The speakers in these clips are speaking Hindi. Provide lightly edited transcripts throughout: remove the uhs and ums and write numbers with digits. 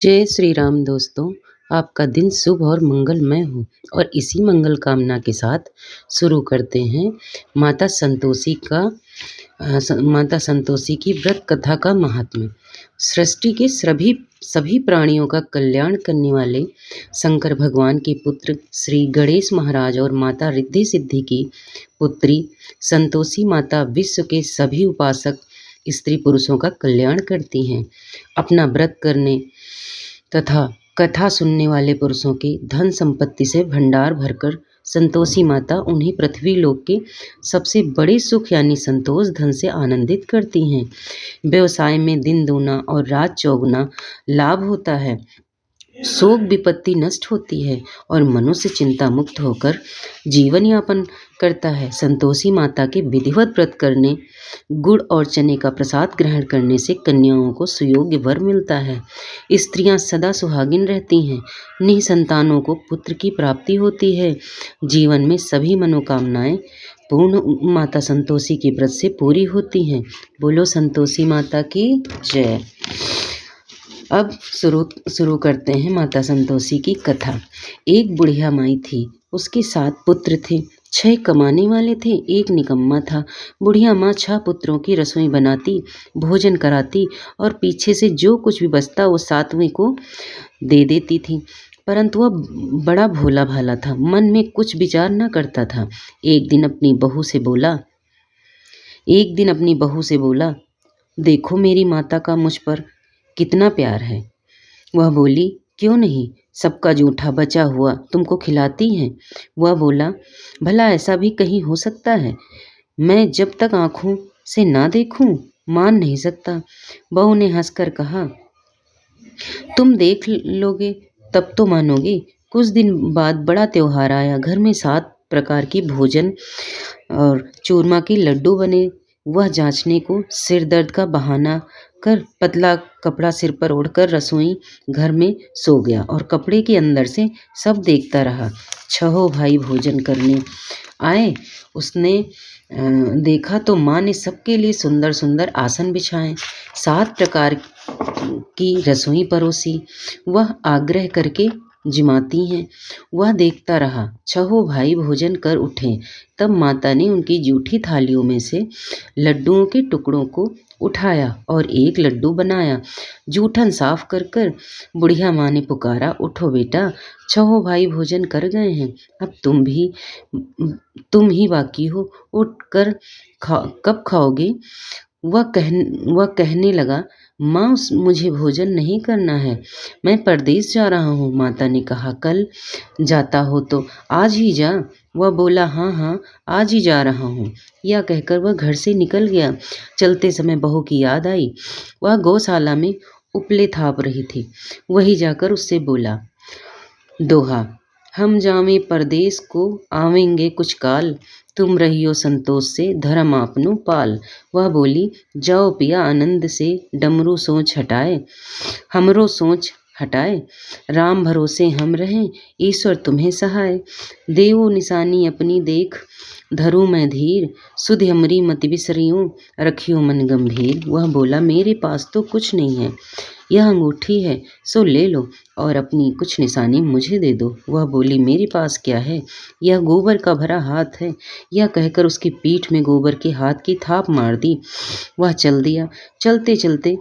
जय श्री राम दोस्तों। आपका दिन शुभ और मंगलमय हो और इसी मंगल कामना के साथ शुरू करते हैं माता संतोषी का माता संतोषी की व्रत कथा का महात्म्य। सृष्टि के सभी प्राणियों का कल्याण करने वाले शंकर भगवान के पुत्र श्री गणेश महाराज और माता रिद्धि सिद्धि की पुत्री संतोषी माता विश्व के सभी उपासक स्त्री पुरुषों का कल्याण करती हैं। अपना व्रत करने तथा कथा सुनने वाले पुरुषों के धन संपत्ति से भंडार भरकर संतोषी माता उन्हें पृथ्वी लोक के सबसे बड़े सुख यानी संतोष धन से आनंदित करती हैं। व्यवसाय में दिन दूना और रात चौगुना लाभ होता है। शोक विपत्ति नष्ट होती है और मनुष्य चिंता मुक्त होकर जीवन यापन करता है। संतोषी माता के विधिवत व्रत करने, गुड़ और चने का प्रसाद ग्रहण करने से कन्याओं को सुयोग्य वर मिलता है। स्त्रियां सदा सुहागिन रहती हैं। निसंतानों को पुत्र की प्राप्ति होती है। जीवन में सभी मनोकामनाएं पूर्ण माता संतोषी के व्रत से पूरी होती हैं। बोलो संतोषी माता की जय। अब शुरू करते हैं माता संतोषी की कथा। एक बुढ़िया माई थी, उसके 7 पुत्र थे। 6 कमाने वाले थे, एक निकम्मा था। बुढ़िया माँ 6 पुत्रों की रसोई बनाती, भोजन कराती और पीछे से जो कुछ भी बचता वो 7वें को दे देती थी। परंतु वह बड़ा भोला भाला था, मन में कुछ विचार न करता था। एक दिन अपनी बहू से बोला, देखो मेरी माता का मुझ पर कितना प्यार है। वह बोली, क्यों नहीं, सबका जूठा बचा हुआ तुमको खिलाती हैं। वह बोला, भला ऐसा भी कहीं हो सकता है? मैं जब तक आँखों से ना देखूं मान नहीं सकता। बहू ने हंसकर कहा, तुम देख लोगे तब तो मानोगे। कुछ दिन बाद बड़ा त्योहार आया। घर में 7 प्रकार की भोजन और चूरमा के लड्डू बने। वह जांचने को सिर दर्द का बहाना कर पतला कपड़ा सिर पर ओढ़कर रसोई घर में सो गया और कपड़े के अंदर से सब देखता रहा। 6 भाई भोजन करने आए। उसने देखा तो माँ ने सबके लिए सुंदर सुंदर आसन बिछाए, 7 प्रकार की रसोई परोसी। वह आग्रह करके जिमाती हैं। वह देखता रहा। 6 भाई भोजन कर उठे। तब माता ने उनकी जूठी थालियों में से लड्डुओं के टुकड़ों को उठाया और एक लड्डू बनाया। जूठन साफ कर कर बुढ़िया माँ ने पुकारा, उठो बेटा, 6 भाई भोजन कर गए हैं, अब तुम ही बाकी हो, उठ कर कब खाओगे? वह कहने लगा, माँ मुझे भोजन नहीं करना है, मैं परदेश जा रहा हूँ। माता ने कहा, कल जाता हो तो आज ही जा। वह बोला, हाँ हाँ आज ही जा रहा हूँ। यह कहकर वह घर से निकल गया। चलते समय बहू की याद आई। वह गौशाला में उपले थाप रही थी। वही जाकर उससे बोला, दोहा, हम जावें परदेस को आवेंगे कुछ काल, तुम रहियो संतोष से धर्म आपनो पाल। वह बोली, जाओ पिया आनंद से डमरू सोच हटाए, हमरो सोच हटाए। राम भरोसे हम रहें, ईश्वर तुम्हें सहाय। देवो निशानी अपनी देख, धरू मैं धीर, सुध हमरी मति बिसरियों, रखियो मन गंभीर। वह बोला, मेरे पास तो कुछ नहीं है, यह अंगूठी है सो ले लो और अपनी कुछ निशानी मुझे दे दो। वह बोली, मेरे पास क्या है, यह गोबर का भरा हाथ है। यह कहकर उसकी पीठ में गोबर के हाथ की थाप मार दी। वह चल दिया। चलते चलते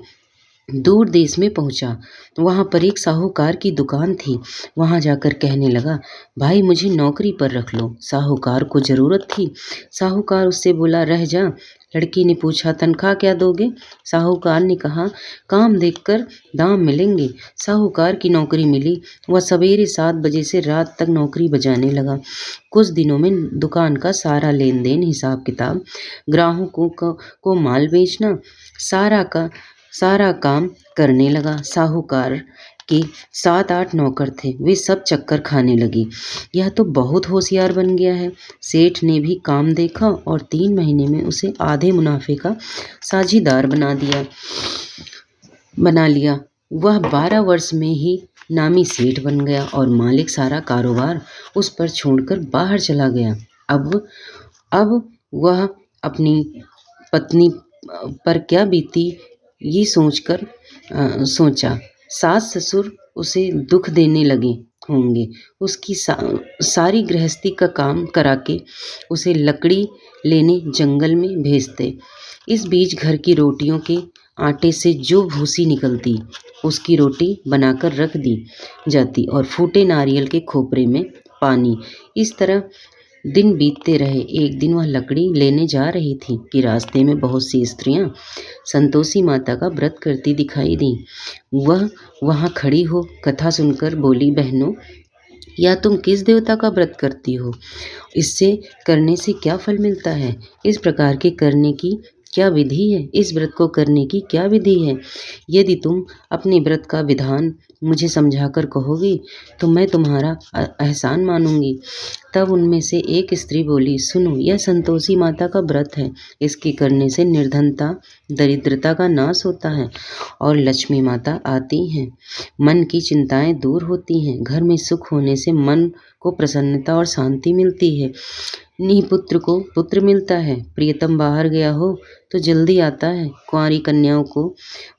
दूर देश में पहुंचा। वहां पर एक साहूकार की दुकान थी। वहां जाकर कहने लगा, भाई मुझे नौकरी पर रख लो। साहूकार को जरूरत थी। साहूकार उससे बोला, रह जा। लड़की ने पूछा, तनख्वाह क्या दोगे? साहूकार ने कहा, काम देखकर दाम मिलेंगे। साहूकार की नौकरी मिली। वह सवेरे 7 बजे से रात तक नौकरी बजाने लगा। कुछ दिनों में दुकान का सारा लेन देन, हिसाब किताब, ग्राहकों को माल बेचना, सारा काम करने लगा। साहूकार के 7-8 नौकर थे। वे सब चक्कर खाने लगी। यह तो बहुत होशियार बन गया है। सेठ ने भी काम देखा और 3 महीने में उसे आधे मुनाफे का साझीदार बना लिया। वह 12 वर्ष में ही नामी सेठ बन गया और मालिक सारा कारोबार उस पर छोड़कर बाहर चला गया। अब वह अपनी पत्नी पर क्या बीती ये सोचा। सास ससुर उसे दुख देने लगे होंगे। उसकी सारी गृहस्थी का काम करा के उसे लकड़ी लेने जंगल में भेजते। इस बीच घर की रोटियों के आटे से जो भूसी निकलती उसकी रोटी बनाकर रख दी जाती और फूटे नारियल के खोपरे में पानी। इस तरह दिन बीतते रहे। एक दिन वह लकड़ी लेने जा रही थी कि रास्ते में बहुत सी स्त्रियां संतोषी माता का व्रत करती दिखाई दी। वह वहां खड़ी हो कथा सुनकर बोली, बहनों, या तुम किस देवता का व्रत करती हो? इससे करने से क्या फल मिलता है? इस प्रकार के करने की क्या विधि है? इस व्रत को करने की क्या विधि है? यदि तुम अपने व्रत का विधान मुझे समझाकर कहोगी तो मैं तुम्हारा एहसान मानूंगी। तब उनमें से एक स्त्री बोली, सुनो, यह संतोषी माता का व्रत है। इसके करने से निर्धनता, दरिद्रता का नाश होता है और लक्ष्मी माता आती हैं। मन की चिंताएं दूर होती हैं। घर में सुख होने से मन को प्रसन्नता और शांति मिलती है। निपुत्र को पुत्र मिलता है। प्रियतम बाहर गया हो तो जल्दी आता है। कुंवारी कन्याओं को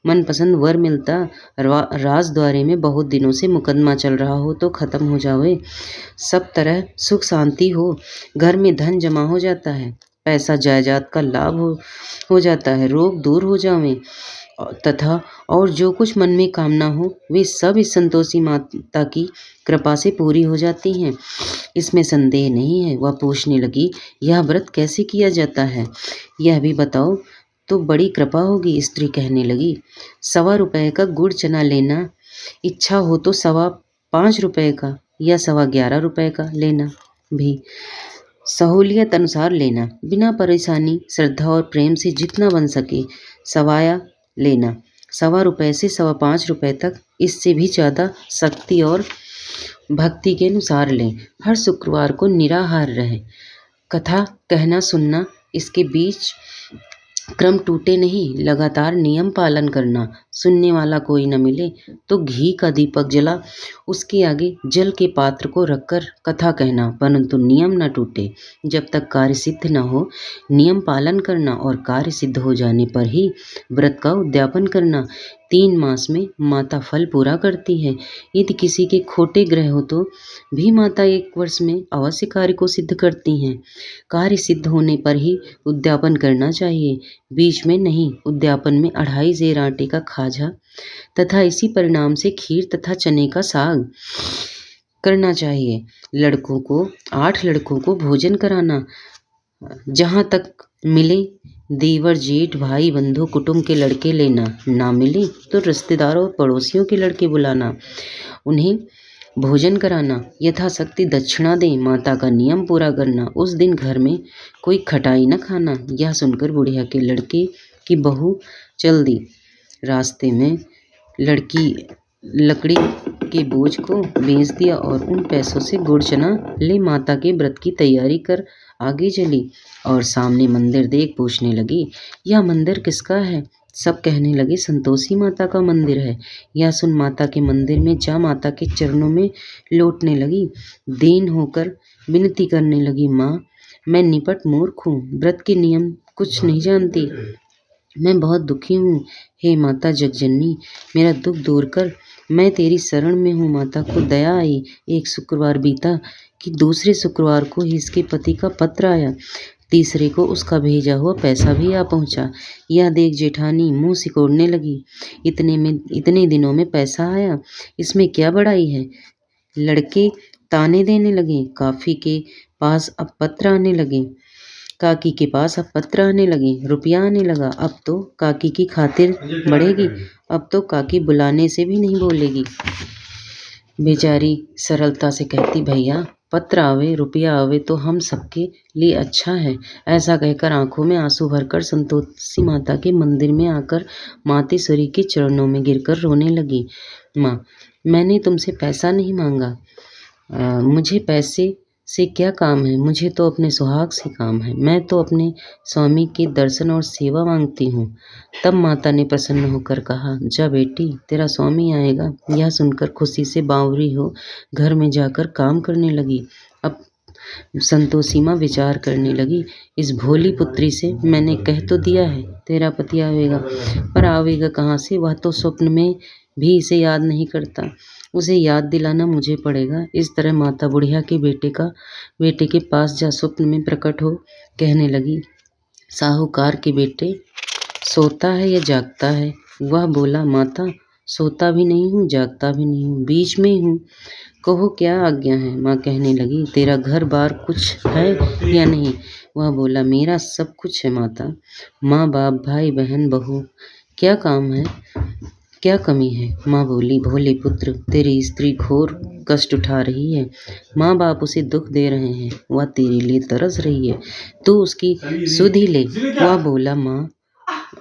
मनपसंद वर मिलता। राजद्वारे में बहुत दिनों से मुकदमा चल रहा हो तो खत्म हो जावे। सब तरह सुख शांति हो। घर में धन जमा हो जाता है। पैसा जायदाद का लाभ हो जाता है। रोग दूर हो जावे तथा और जो कुछ मन में कामना हो वे सब इस संतोषी माता की कृपा से पूरी हो जाती हैं। इसमें संदेह नहीं है। वह पूछने लगी, यह व्रत कैसे किया जाता है? यह भी बताओ तो बड़ी कृपा होगी। स्त्री कहने लगी, 1.25 रुपये का गुड़ चना लेना। इच्छा हो तो 5.25 रुपये का या 11.25 रुपये का लेना भी सहूलियत अनुसार लेना। बिना परेशानी, श्रद्धा और प्रेम से जितना बन सके सवाया लेना। 1.25 रुपये से 5.25 रुपये तक, इससे भी ज़्यादा शक्ति और भक्ति के अनुसार लें। हर शुक्रवार को निराहार रहे। कथा कहना सुनना, इसके बीच क्रम टूटे नहीं। लगातार नियम पालन करना। सुनने वाला कोई न मिले तो घी का दीपक जला उसके आगे जल के पात्र को रखकर कथा कहना, परंतु नियम न टूटे। जब तक कार्य सिद्ध न हो नियम पालन करना और कार्य सिद्ध हो जाने पर ही व्रत का उद्यापन करना। 3 मास में माता फल पूरा करती है। यदि किसी के खोटे ग्रह हो तो भी माता 1 वर्ष में अवश्य कार्य को सिद्ध करती हैं। कार्य सिद्ध होने पर ही उद्यापन करना चाहिए, बीच में नहीं। उद्यापन में 2.5 सेर आटे का खाजा तथा इसी परिणाम से खीर तथा चने का साग करना चाहिए। लड़कों को 8 लड़कों को भोजन कराना। जहाँ तक मिले देवर जेठ भाई बंधु कुटुंब के लड़के लेना। ना मिले तो रिश्तेदारों और पड़ोसियों के लड़के बुलाना, उन्हें भोजन कराना। यथाशक्ति दक्षिणा दें। माता का नियम पूरा करना। उस दिन घर में कोई खटाई न खाना। यह सुनकर बुढ़िया के लड़के की बहू चल दी। रास्ते में लकड़ी के बोझ को बेच दिया और उन पैसों से गुड़ चना ले माता के व्रत की तैयारी कर आगे चली और सामने मंदिर देख पूछने लगी, यह मंदिर किसका है? सब कहने लगे, संतोषी माता का मंदिर है। यह सुन माता के मंदिर में जा माता के चरणों में लौटने लगी। दीन होकर विनती करने लगी, माँ, मैं निपट मूर्ख हूँ, व्रत के नियम कुछ नहीं जानती, मैं बहुत दुखी हूँ। हे माता जगजननी, मेरा दुख दूर कर, मैं तेरी शरण में हूँ। माता को दया आई। एक शुक्रवार बीता कि दूसरे शुक्रवार को ही इसके पति का पत्र आया। तीसरे को उसका भेजा हुआ पैसा भी आ पहुँचा। यह देख जेठानी मुंह सिकोड़ने लगी, इतने दिनों में पैसा आया, इसमें क्या बड़ाई है? लड़के ताने देने लगे। काकी के पास अब पत्र आने लगे, रुपया आने लगा। अब तो काकी की खातिर बढ़ेगी। अब तो काकी बुलाने से भी नहीं बोलेगी। बेचारी सरलता से कहती, भैया पत्र आवे रुपया आवे तो हम सबके लिए अच्छा है। ऐसा कहकर आंखों में आंसू भरकर संतोषी माता के मंदिर में आकर मातेश्वरी के चरणों में गिरकर रोने लगी। माँ, मैंने तुमसे पैसा नहीं मांगा, मुझे पैसे से क्या काम है? मुझे तो अपने सुहाग से काम है। मैं तो अपने स्वामी के दर्शन और सेवा मांगती हूँ। तब माता ने प्रसन्न होकर कहा, जा बेटी, तेरा स्वामी आएगा। यह सुनकर खुशी से बावरी हो घर में जाकर काम करने लगी। अब संतोषी माँ विचार करने लगी, इस भोली पुत्री से मैंने कह तो दिया है तेरा पति आवेगा, पर आवेगा कहाँ से? वह तो स्वप्न में भी इसे याद नहीं करता। उसे याद दिलाना मुझे पड़ेगा। इस तरह माता बुढ़िया के बेटे के पास जा स्वप्न में प्रकट हो कहने लगी, साहूकार के बेटे, सोता है या जागता है? वह बोला, माता सोता भी नहीं हूँ, जागता भी नहीं हूँ, बीच में ही हूँ। कहो क्या आज्ञा है? माँ कहने लगी, तेरा घर बार कुछ है या नहीं? वह बोला, मेरा सब कुछ है माता, माँ बाप भाई बहन बहू। क्या काम है, क्या कमी है? माँ बोली, भोले पुत्र, तेरी स्त्री घोर कष्ट उठा रही है। माँ बाप उसे दुख दे रहे हैं, वह तेरे लिए तरस रही है, तू उसकी सुधि ले। वह बोला, माँ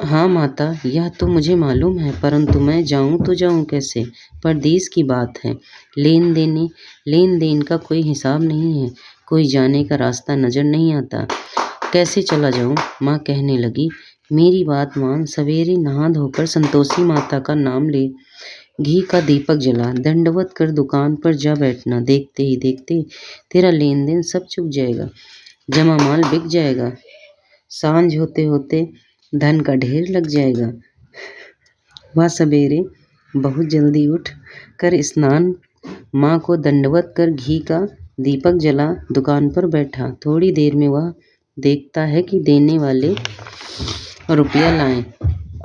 हाँ माता, यह तो मुझे मालूम है, परंतु मैं जाऊं तो जाऊं कैसे? परदेश की बात है, लेन देन का कोई हिसाब नहीं है, कोई जाने का रास्ता नजर नहीं आता, कैसे चला जाऊं? माँ कहने लगी, मेरी बात मान, सवेरे नहा धोकर संतोषी माता का नाम ले, घी का दीपक जला, दंडवत कर दुकान पर जा बैठना। देखते ही देखते तेरा लेन देन सब चुक जाएगा, जमा माल बिक जाएगा, सांझ होते होते धन का ढेर लग जाएगा। वह सवेरे बहुत जल्दी उठ कर स्नान, माँ को दंडवत कर घी का दीपक जला दुकान पर बैठा। थोड़ी देर में वह देखता है कि देने वाले रुपया लाएं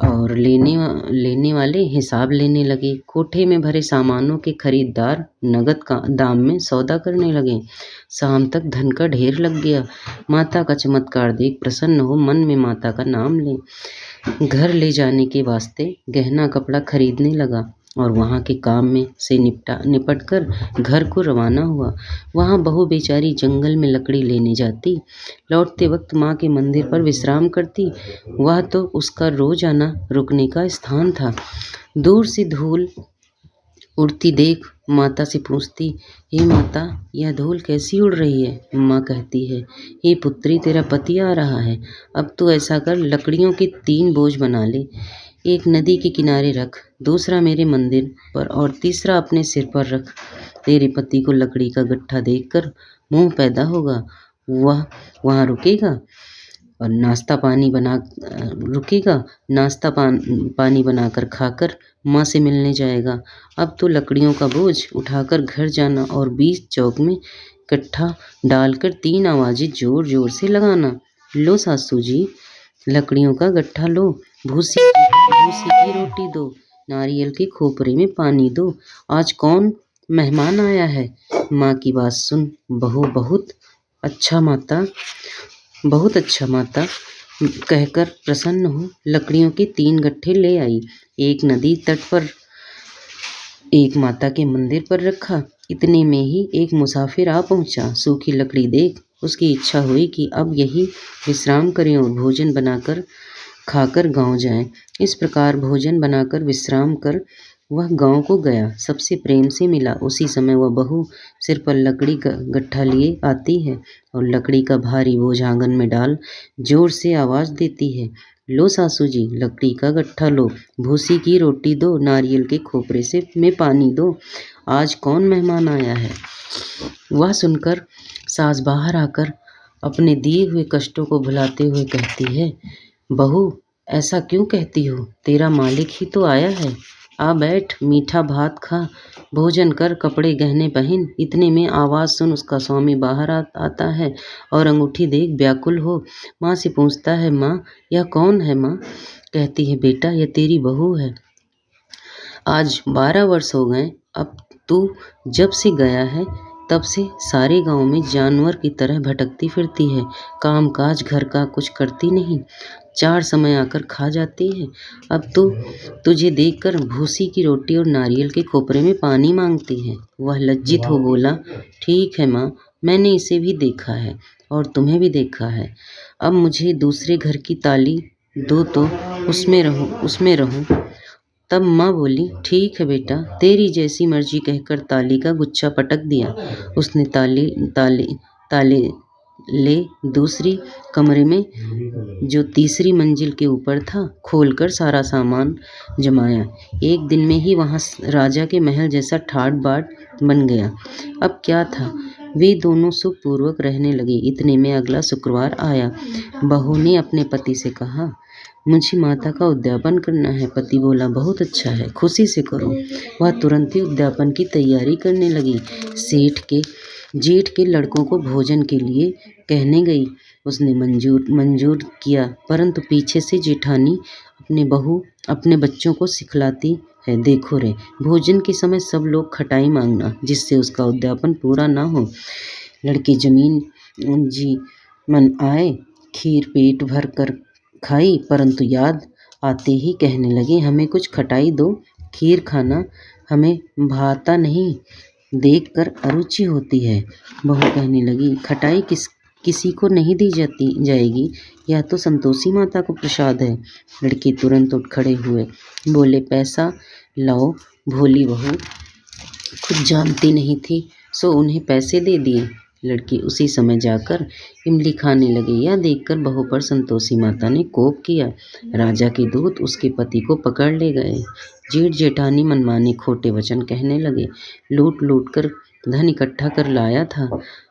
और लेने वाले हिसाब लेने लगे। कोठे में भरे सामानों के खरीदार नगद का दाम में सौदा करने लगे। शाम तक धन का ढेर लग गया। माता का चमत्कार देख प्रसन्न हो मन में माता का नाम ले घर ले जाने के वास्ते गहना कपड़ा खरीदने लगा और वहाँ के काम में से निपट कर घर को रवाना हुआ। वहाँ बहू बेचारी जंगल में लकड़ी लेने जाती, लौटते वक्त माँ के मंदिर पर विश्राम करती। वह तो उसका रोज आना रुकने का स्थान था। दूर से धूल उड़ती देख माता से पूछती, हे माता, यह धूल कैसी उड़ रही है? माँ कहती है, हे पुत्री, तेरा पति आ रहा है, अब तो ऐसा कर, लकड़ियों के 3 बोझ बना ले, एक नदी के किनारे रख, दूसरा मेरे मंदिर पर और तीसरा अपने सिर पर रख। तेरे पति को लकड़ी का गट्ठा देखकर मोह पैदा होगा, वह वहाँ रुकेगा और नाश्ता पानी बनाकर खाकर माँ से मिलने जाएगा। अब तो लकड़ियों का बोझ उठाकर घर जाना और बीच चौक में कट्ठा डालकर 3 आवाजें जोर जोर से लगाना, लो सासू जी, लकड़ियों का गट्ठा लो, भूसी की रोटी दो, नारियल के खोपरे में पानी दो, आज कौन मेहमान आया है? माँ की बात सुन बहू बहुत अच्छा माता कहकर प्रसन्न हो लकड़ियों के 3 गट्ठे ले आई। एक नदी तट पर, एक माता के मंदिर पर रखा। इतने में ही एक मुसाफिर आ पहुंचा। सूखी लकड़ी देख उसकी इच्छा हुई कि अब यही विश्राम करें और भोजन बनाकर खाकर गांव जाएं। इस प्रकार भोजन बनाकर विश्राम कर वह गांव को गया, सबसे प्रेम से मिला। उसी समय वह बहू सिर पर लकड़ी का गट्ठा लिए आती है और लकड़ी का भारी बोझ आंगन में डाल जोर से आवाज देती है, लो सासू जी, लकड़ी का गट्ठा लो, भूसी की रोटी दो, नारियल के खोपरे से में पानी दो, आज कौन मेहमान आया है? वह सुनकर सास बाहर आकर अपने दिए हुए कष्टों को भुलाते हुए कहती है, बहू ऐसा क्यों कहती हो? तेरा मालिक ही तो आया है, आ बैठ, मीठा भात खा, भोजन कर, कपड़े गहने पहन। इतने में आवाज़ सुन उसका स्वामी बाहर आता है और अंगूठी देख व्याकुल हो माँ से पूछता है, माँ यह कौन है? माँ कहती है, बेटा यह तेरी बहू है, आज 12 वर्ष हो गए, अब तू जब से गया है तब से सारे गांव में जानवर की तरह भटकती फिरती है, काम काज घर का कुछ करती नहीं, 4 समय आकर खा जाती है। अब तो तुझे देखकर भूसी की रोटी और नारियल के खोपरे में पानी मांगती है। वह लज्जित हो बोला, ठीक है माँ, मैंने इसे भी देखा है और तुम्हें भी देखा है, अब मुझे दूसरे घर की ताली दो तो उसमें रहूं। तब माँ बोली, ठीक है बेटा, तेरी जैसी मर्जी, कहकर ताली का गुच्छा पटक दिया। उसने ताले ले दूसरी कमरे में, जो तीसरी मंजिल के ऊपर था, खोलकर सारा सामान जमाया। एक दिन में ही वहाँ राजा के महल जैसा ठाट बाट बन गया। अब क्या था, वे दोनों सुखपूर्वक रहने लगे। इतने में अगला शुक्रवार आया। बहू ने अपने पति से कहा, मुझे माता का उद्यापन करना है। पति बोला, बहुत अच्छा है, खुशी से करो। वह तुरंत ही उद्यापन की तैयारी करने लगी। जेठ के लड़कों को भोजन के लिए कहने गई। उसने मंजूर किया, परंतु पीछे से जेठानी अपने बच्चों को सिखलाती है, देखो रे, भोजन के समय सब लोग खटाई मांगना, जिससे उसका उद्यापन पूरा ना हो। लड़के जी मन आए, खीर पेट भर कर खाई, परंतु याद आते ही कहने लगे, हमें कुछ खटाई दो, खीर खाना हमें भाता नहीं, देख कर अरुचि होती है। बहू कहने लगी, खटाई किसी को नहीं दी जाएगी, यह तो संतोषी माता को प्रसाद है। लड़के तुरंत उठ खड़े हुए, बोले, पैसा लाओ। भोली बहू खुद जानती नहीं थी, सो उन्हें पैसे दे दिए। लड़की उसी समय जाकर इमली खाने लगे। यह देखकर बहू पर संतोषी माता ने कोप किया। राजा के दूत उसके पति को पकड़ ले गए। जेठ जेठानी मनमाने खोटे वचन कहने लगे। लूट लूट कर धन इकट्ठा कर लाया था,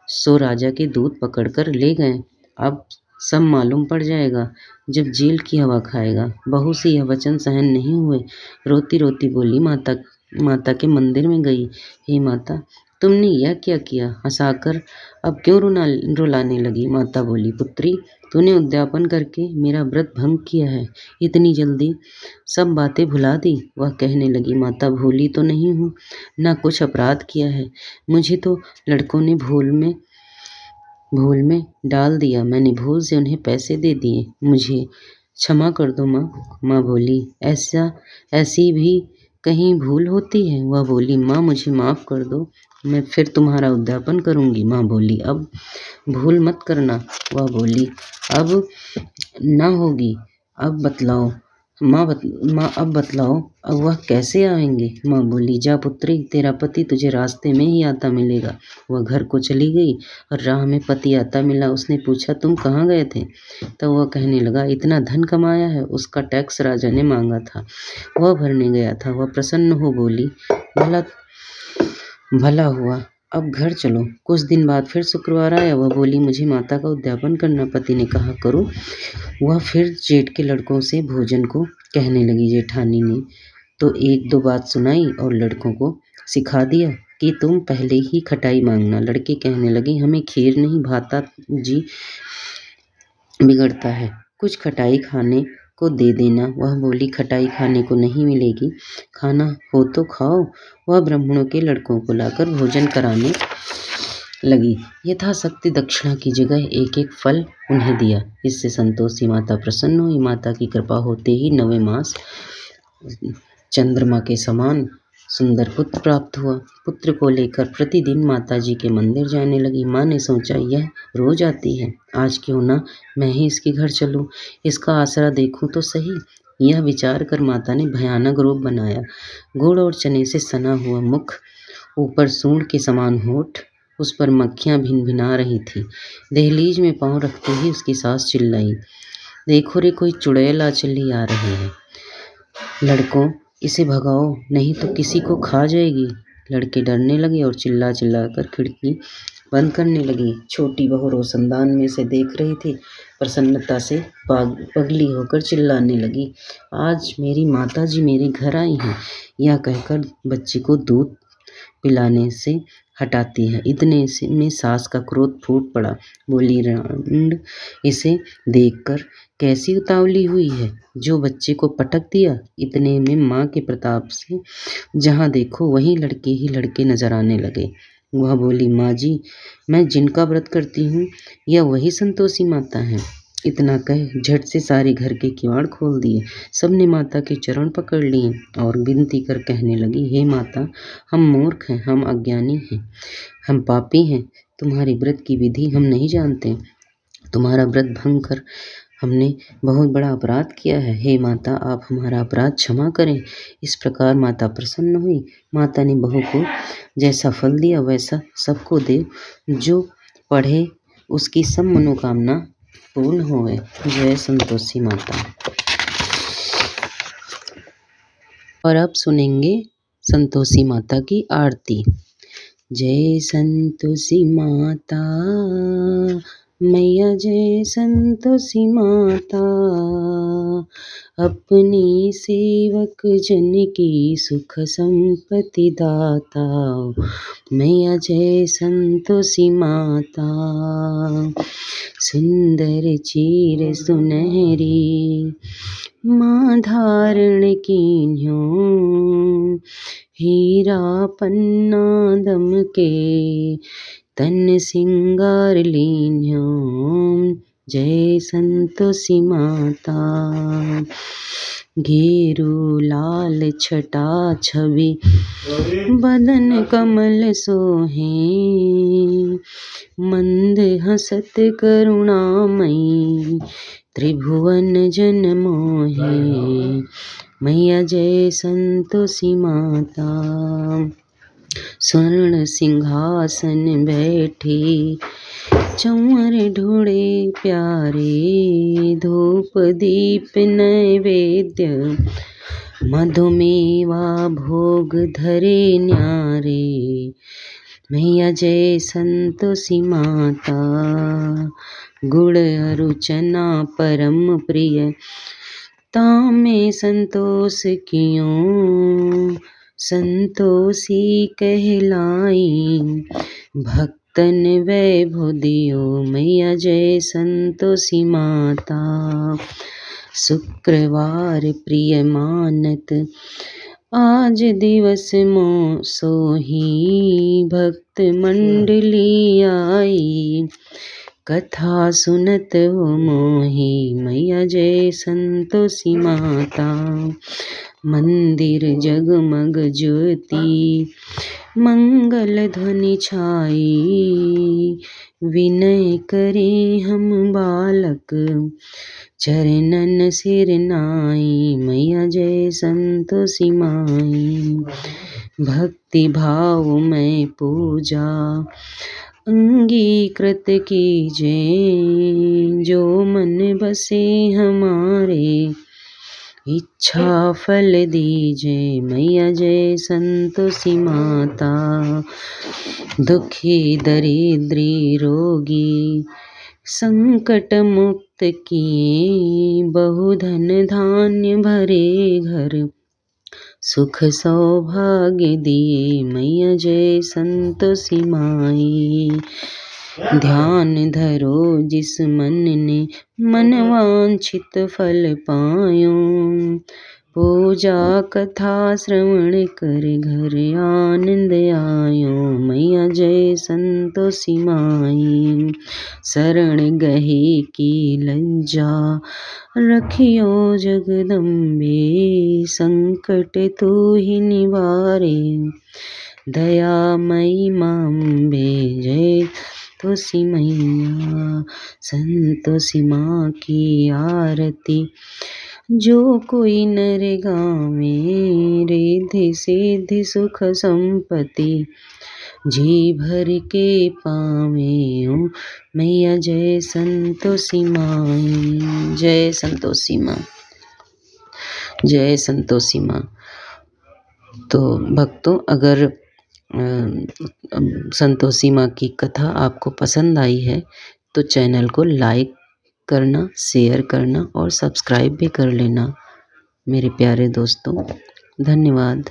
सो राजा के दूत पकड़ कर ले गए। अब सब मालूम पड़ जाएगा जब जेल की हवा खाएगा। बहू से यह वचन सहन नहीं हुए। रोती रोती बोली, माता के मंदिर में गई। हे माता, तुमने यह क्या किया? हंसाकर अब क्यों रुलाने लगी? माता बोली, पुत्री, तूने उद्यापन करके मेरा व्रत भंग किया है, इतनी जल्दी सब बातें भुला दी। वह कहने लगी, माता, भूली तो नहीं हूँ, ना कुछ अपराध किया है, मुझे तो लड़कों ने भूल में डाल दिया, मैंने भूल से उन्हें पैसे दे दिए, मुझे क्षमा कर दो माँ। माँ बोली, ऐसी भी कहीं भूल होती है? वह बोली, माँ, मुझे माफ़ कर दो, मैं फिर तुम्हारा उद्यापन करूँगी। माँ बोली, अब भूल मत करना। वह बोली, अब ना होगी। अब बतलाओ माँ, अब बतलाओ, अब वह कैसे आएंगे? माँ बोली, जा पुत्री, तेरा पति तुझे रास्ते में ही आता मिलेगा। वह घर को चली गई और राह में पति आता मिला। उसने पूछा, तुम कहाँ गए थे? तब वह कहने लगा, इतना धन कमाया है, उसका टैक्स राजा ने मांगा था, वह भरने गया था। वह प्रसन्न हो बोली, भला हुआ, अब घर चलो। कुछ दिन बाद फिर शुक्रवार आया। वह बोली, मुझे माता का उद्यापन करना। पति ने कहा, करो। वह फिर जेठ के लड़कों से भोजन को कहने लगी। जेठानी ने तो एक दो बात सुनाई और लड़कों को सिखा दिया कि तुम पहले ही खटाई मांगना। लड़के कहने लगे, हमें खीर नहीं भाता जी बिगड़ता है, कुछ खटाई खाने को दे देना। वह बोली, खटाई खाने को नहीं मिलेगी, खाना हो तो खाओ। वह ब्राह्मणों के लड़कों को लाकर भोजन कराने लगी। यथाशक्ति दक्षिणा की जगह एक एक फल उन्हें दिया। इससे संतोषी माता प्रसन्न हुई। माता की कृपा होते ही 9वें मास चंद्रमा के समान सुंदर पुत्र प्राप्त हुआ। पुत्र को लेकर प्रतिदिन माताजी के मंदिर जाने लगी। माँ ने सोचा, यह रोज आती है, आज क्यों ना मैं ही इसके घर चलूं, इसका आसरा देखूं तो सही। यह विचार कर माता ने भयानक रूप बनाया। गुड़ और चने से सना हुआ मुख, ऊपर सूंड के समान होठ, उस पर मक्खियां भिनभिना रही थी। दहलीज में पांव रखते ही उसकी सास चिल्लाई, देखो रे, कोई चुड़ैल आचली आ रही है, लड़कों, इसे भगाओ, नहीं तो किसी को खा जाएगी। लड़के डरने लगे और चिल्ला कर खिड़की बंद करने लगी। छोटी बहू रोशनदान में से देख रही थी। प्रसन्नता से पगली होकर चिल्लाने लगी, आज मेरी माताजी मेरे घर आई हैं। यह कहकर बच्ची को दूध पिलाने से हटाती है। इतने में सास का क्रोध फूट पड़ा। बोली, रांड, इसे देखकर कैसी उतावली हुई है, जो बच्चे को पटक दिया। इतने में माँ के प्रताप से जहाँ देखो वहीं लड़के ही लड़के नजर आने लगे। वह बोली, माँ जी, मैं जिनका व्रत करती हूँ यह वही संतोषी माता है। इतना कह झट से सारे घर के किवाड़ खोल दिए। सबने माता के चरण पकड़ लिए और विनती कर कहने लगी, हे माता, हम मूर्ख हैं, हम अज्ञानी हैं, हम पापी हैं, तुम्हारे व्रत की विधि हम नहीं जानते, तुम्हारा व्रत भंग कर हमने बहुत बड़ा अपराध किया है। हे माता, आप हमारा अपराध क्षमा करें। इस प्रकार माता प्रसन्न हुई। माता ने बहू को जैसा फल दिया वैसा सबको दे, जो पढ़े उसकी सब मनोकामना पूर्ण होए। जय संतोषी माता। और अब सुनेंगे संतोषी माता की आरती। जय संतोषी माता, मैया जय संतोषी माता, अपनी सेवक जन की सुख संपत्ति दाता। मैया जय संतोषी माता, सुंदर चीर सुनहरी माँ धारण कीन्ह्यो, हीरा पन्ना दमके तन सिंगार लीन्ह्यो। जय संतोषी माता, घेरू लाल छटा छवि बदन कमल सोहे, मंद हसत करुणामयी त्रिभुवन जन मोहे। मैया जय संतोषी माता, स्वर्ण सिंहासन बैठी चंवर ढूढ़े प्यारे, धूप दीप नैवेद्य मधुमेवा भोग धरे न्यारे। मैया जय संतोषी माता, गुड़ अरुचना परम प्रिय तामे संतोष कियो, संतोषी कहलाई भक्तन वैभव दियो। मैया जय संतोषी माता, शुक्रवार प्रिय मानत आज दिवस मो सोही, भक्त मंडली आई कथा सुनत हो मोही। मैया जय संतोषी माता, मंदिर जगमग ज्योति मंगल ध्वनि छाई, विनय करे हम बालक चरणन सिर नाई। मैया जय संतोषी माई, भक्ति भाव में पूजा अंगीकृत कीजे, जो मन बसे हमारे इच्छा फल दीजे। मैया जय संतोषी माता, दुखी दरिद्री रोगी संकट मुक्त किए, बहुधन धान्य भरे घर सुख सौभाग्य दिए। मैया जय संतोषी माई, ध्यान धरो जिस मन ने मनवांछित फल पायो, पूजा कथा श्रवण कर घर आनंद आयो। मैया जय संतोषी माई, शरण गहे की लज्जा रखियो जगदम्बे, संकट तू ही निवारे दयामयी माँ अम्बे। जय संतोषी मैया, संतोषी माँ की आरती जो कोई नर गावे, रिद्धि सिद्धि सुख संपत्ति जी भर के पावे। ओ मैया जय संतोषी माई, जय संतोषी माँ, जय संतोषी माँ। तो भक्तों, अगर संतोषी माँ की कथा आपको पसंद आई है तो चैनल को लाइक करना, शेयर करना और सब्सक्राइब भी कर लेना मेरे प्यारे दोस्तों। धन्यवाद।